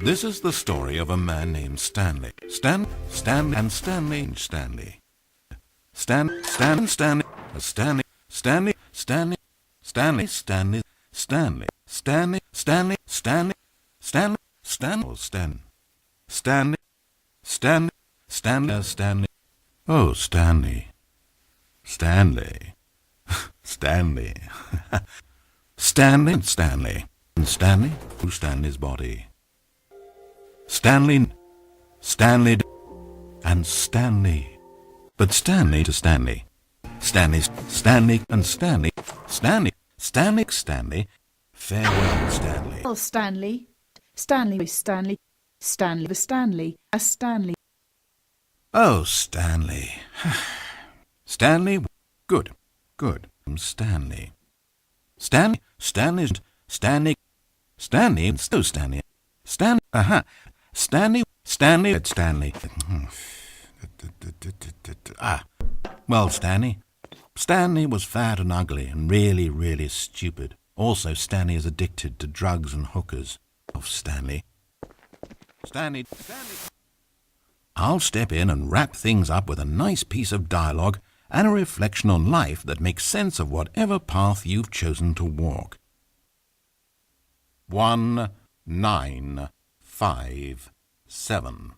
This is the story of a man named Stanley. Stanley, Stanley, Stanley. Stanley, Stanley, Stanley, Stanley, Stanley, Stanley, Stanley, Stanley, Stanley, Stanley, Stanley, Stanley, Stanley, Stanley, Stanley, Stanley, Stanley, Stanley. Oh, Stanley. Stanley. Stanley. Stanley and Stanley. And Stanley, who's Stanley's body. Stanley, Stanley, and Stanley. But Stanley to Stanley. Stanley's Stanley and Stanley. Stanley, Stanley, Stanley. Farewell, Stanley. Oh, Stanley. Stanley, Stanley. Stanley, Stanley. A Stanley. Oh, Stanley. Stanley. Good. Good. Stanley. Stanley. Stanley. Stanley. Stanley. So Stanley. Stanley. Stanley. Stanley. At Stanley. Well, Stanley. Stanley was fat and ugly and really, really stupid. Also, Stanley is addicted to drugs and hookers. Oh, Stanley. Stanley. Stanley. I'll step in and wrap things up with a nice piece of dialogue and a reflection on life that makes sense of whatever path you've chosen to walk. 1, 9, 5, 7.